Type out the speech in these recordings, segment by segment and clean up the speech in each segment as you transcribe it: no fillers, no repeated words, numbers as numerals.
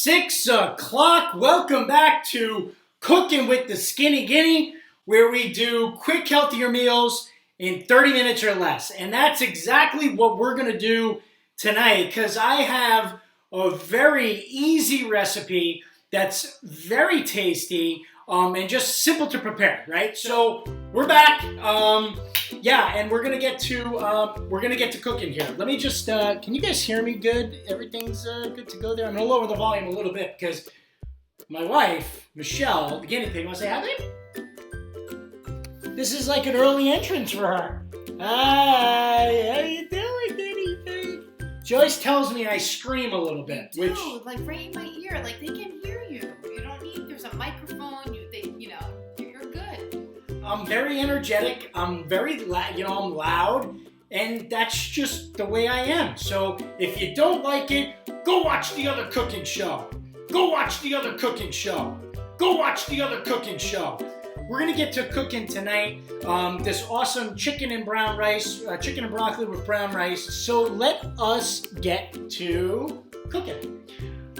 6 o'clock. Welcome back to Cooking with the Skinny Guinea, where we do quick, healthier meals in 30 minutes or less. And that's exactly what we're going to do tonight, because I have a very easy recipe that's very tasty and just simple to prepare, right? So we're back. And we're gonna get to cooking here. Let me just can you guys hear me good? Everything's good to go there. I'm gonna lower the volume a little bit because my wife, Michelle, the guinea pig, wants to say hi, babe. This is like an early entrance for her. Hi, how you doing, guinea pig? She always tells me I scream a little bit. You do, like right in my ear, like they can hear you. You don't need, there's a microphone, you're good. I'm very energetic, I'm very, I'm loud, and that's just the way I am. So if you don't like it, go watch the other cooking show. Go watch the other cooking show. Go watch the other cooking show. We're gonna get to cooking tonight. This awesome chicken and brown rice, chicken and broccoli with brown rice. So let us get to cooking.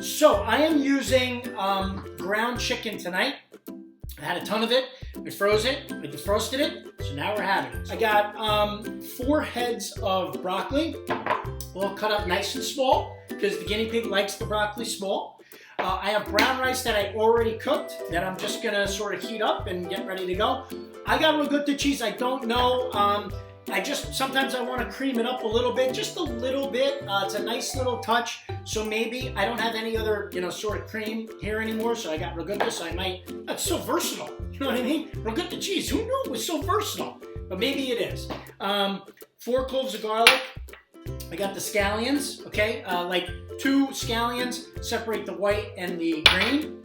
So I am using ground chicken tonight. I had a ton of it. I froze it. I defrosted it. So now we're having it. I got 4 heads of broccoli, all cut up nice and small because the guinea pig likes the broccoli small. I have brown rice that I already cooked that I'm just gonna sort of heat up and get ready to go. I got Ricotta cheese. I don't know. Sometimes I want to cream it up a little bit, just a little bit. It's a nice little touch. So maybe I don't have any other, sort of cream here anymore. So I got Ricotta, so I might. That's so versatile. You know what I mean? Ricotta cheese. Who knew it was so versatile? But maybe it is. 4 cloves of garlic. I got the scallions. Okay, like 2 scallions. Separate the white and the green.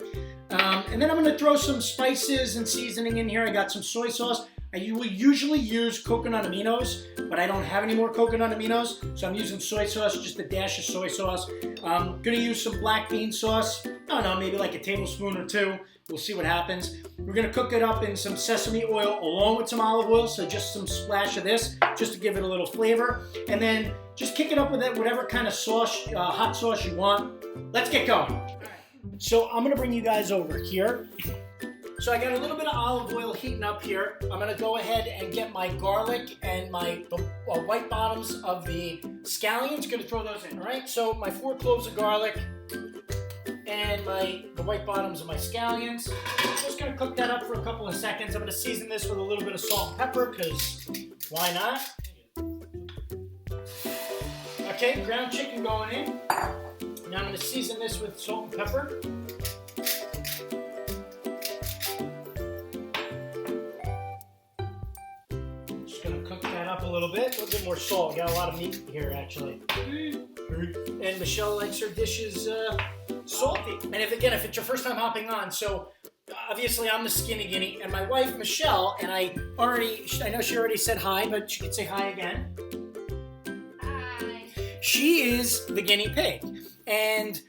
And then I'm going to throw some spices and seasoning in here. I got some soy sauce. I will usually use coconut aminos, but I don't have any more coconut aminos, so I'm using soy sauce, just a dash of soy sauce. I'm going to use some black bean sauce. I don't know, maybe like a tablespoon or 2. We'll see what happens. We're going to cook it up in some sesame oil along with some olive oil, so just some splash of this, just to give it a little flavor. And then just kick it up with whatever kind of sauce, hot sauce you want. Let's get going. So I'm going to bring you guys over here. So I got a little bit of olive oil heating up here. I'm going to go ahead and get my garlic and the white bottoms of the scallions. Going to throw those in, all right? So my 4 cloves of garlic and the white bottoms of my scallions. Just going to cook that up for a couple of seconds. I'm going to season this with a little bit of salt and pepper because why not? Okay, ground chicken going in. Now I'm going to season this with salt and pepper. Up a little bit more salt. Got a lot of meat here actually. And Michelle likes her dishes salty. And if it's your first time hopping on, so obviously I'm the Skinny Guinea, and my wife Michelle, and I know she already said hi, but she could say hi again. Hi. She is the guinea pig. And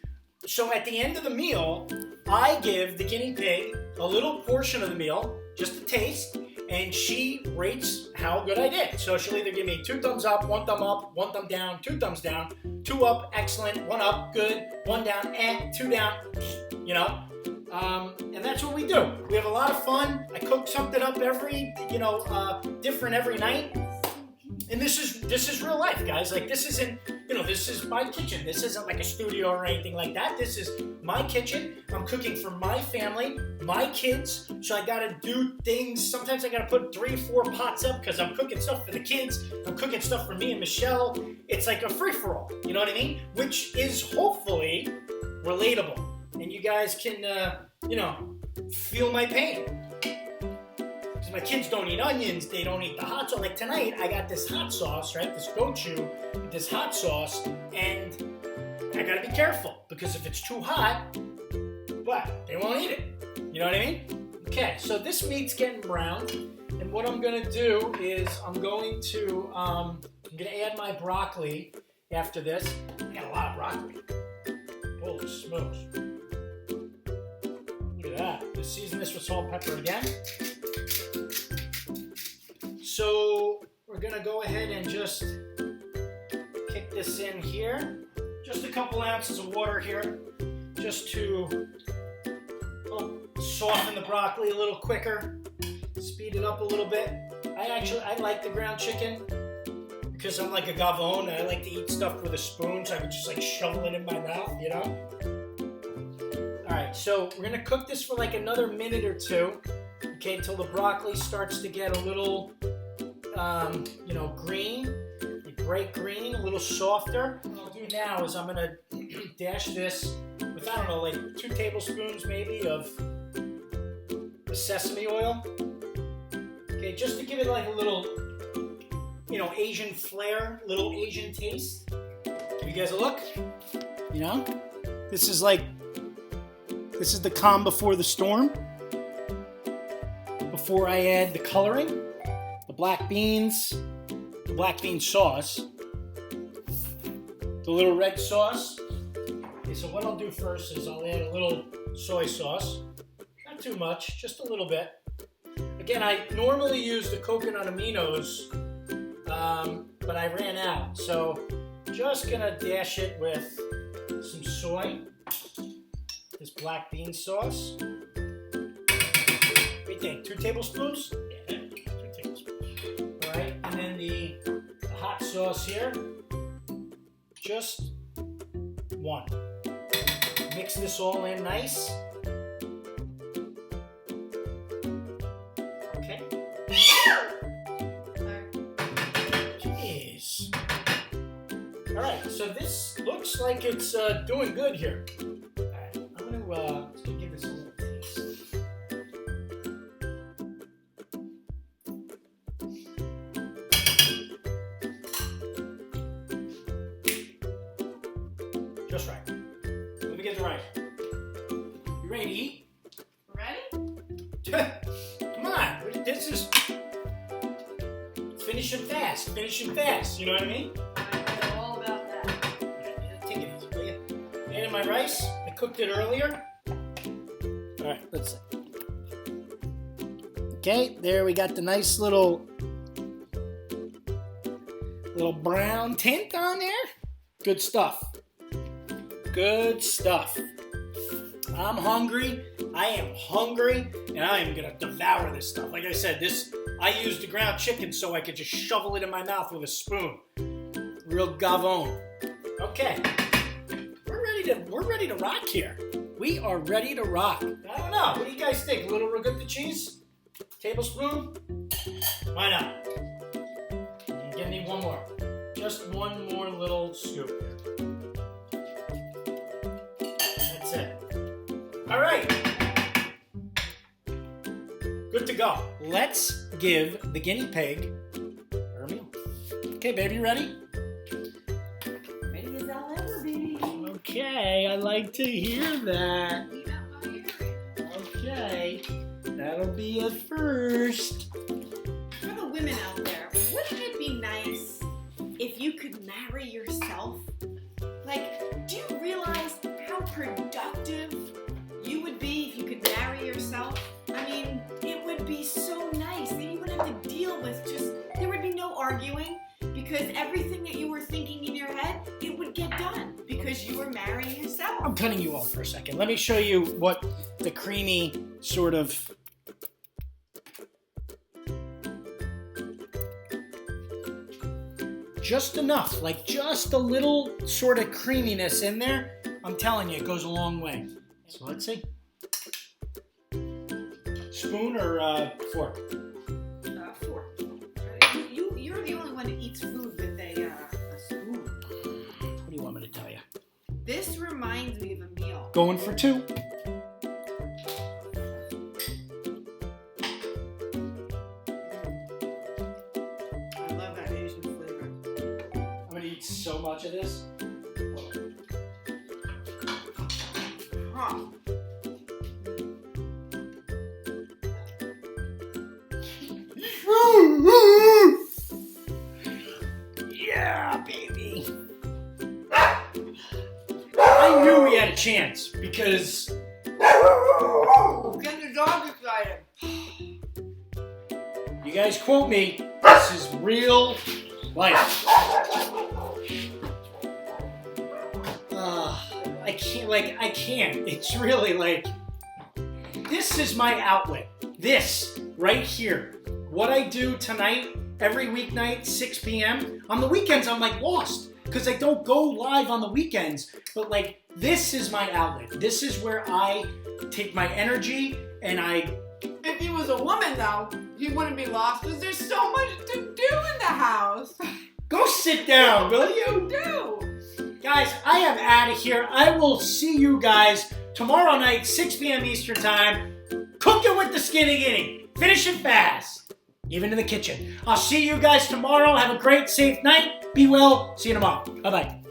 so at the end of the meal, I give the guinea pig a little portion of the meal, just a taste, and she rates how good I did. So she'll either give me 2 thumbs up, 1 thumb up, 1 thumb down, 2 thumbs down, 2 up, excellent, 1 up, good, 1 down, 2 down, and that's what we do. We have a lot of fun. I cook something up different every night. And this is real life, guys. Like, this isn't, this is my kitchen. This isn't like a studio or anything like that. This is my kitchen. I'm cooking for my family, my kids. So I gotta do things. Sometimes I gotta put 3, 4 pots up because I'm cooking stuff for the kids. I'm cooking stuff for me and Michelle. It's like a free-for-all. You know what I mean? Which is hopefully relatable. And you guys can, feel my pain. My kids don't eat onions, they don't eat the hot sauce. Like tonight, I got this hot sauce, right? This gochu, this hot sauce, and I gotta be careful because if it's too hot, they won't eat it. You know what I mean? Okay, so this meat's getting brown, and what I'm gonna do is I'm gonna add my broccoli after this. I got a lot of broccoli. Holy smokes. Look at that. Just season this with salt and pepper again. So we're gonna go ahead and just kick this in here. Just a couple ounces of water here. just to soften the broccoli a little quicker, speed it up a little bit. I like the ground chicken because I'm like a gavone and I like to eat stuff with a spoon, so I can just like shovel it in my mouth, you know? Alright, so we're gonna cook this for like another minute or two, okay, until the broccoli starts to get a little, green, like bright green, a little softer. What I'll do now is I'm gonna dash this with, I don't know, like 2 tablespoons maybe of the sesame oil. Okay, just to give it like a little, Asian flair, little Asian taste. Give you guys a look. This is the calm before the storm. Before I add the coloring, the black beans, the black bean sauce, the little red sauce. Okay, so what I'll do first is I'll add a little soy sauce. Not too much, just a little bit. Again, I normally use the coconut aminos, but I ran out. So just gonna dash it with some soy, this black bean sauce. What do you think, 2 tablespoons? Yeah, 2 tablespoons. All right, and then the hot sauce here, just 1. Mix this all in nice. Okay. Jeez. All right, so this looks like it's doing good here. All right, I'm gonna give this a little taste. Just right. Let me get the rice. You ready to eat? Ready? Come on. This is finishing fast. You know what I mean? I know all about that. Take it easy, will you? Added my rice. I cooked it earlier. All right, let's see. Okay, there we got the nice little brown tint on there. Good stuff. Good stuff. I'm hungry. I am hungry, and I am gonna devour this stuff. Like I said, I used the ground chicken so I could just shovel it in my mouth with a spoon. Real gavone. Okay, we're ready to rock here. We are ready to rock. I don't know. What do you guys think? A little ricotta cheese? Tablespoon? Why not? I'm gonna need one more. Just one more little scoop here. That's it. All right. Good to go. Let's give the guinea pig her meal. Okay, baby, ready? Ready as I'll ever be. Okay, I like to hear that. Eat out my area. Okay, that'll be a first. For the women out there, wouldn't it be nice if you could marry yourself? Like, do you realize how productive you would be if you could marry yourself? I mean, it would be so nice that you wouldn't have to deal with there would be no arguing, because everything that you were thinking in your head, it would get done because you were marrying yourself. I'm cutting you off for a second. Let me show you what the creamy sort of... Just enough, like just a little sort of creaminess in there. I'm telling you, it goes a long way. So let's see. Spoon or fork? Fork. You're the only one that eats food with a spoon. What do you want me to tell you? This reminds me of a meal. Going for 2. I love that Asian flavor. I'm gonna eat so much of this. Huh. Yeah, baby. I knew we had a chance because Get the dog excited. you guys quote me, this is real life. I I can't. It's really like, this is my outlet. This right here. What I do tonight, every weeknight, 6 p.m. On the weekends, I'm like lost because I don't go live on the weekends. But like, this is my outlet. This is where I take my energy and I... If he was a woman, though, he wouldn't be lost because there's so much to do in the house. Go sit down, will you? Do. Guys, I am out of here. I will see you guys tomorrow night, 6 p.m. Eastern Time. Cooking with the Skinny Guinea. Finish it fast. Even in the kitchen. I'll see you guys tomorrow. Have a great, safe night. Be well. See you tomorrow. Bye-bye.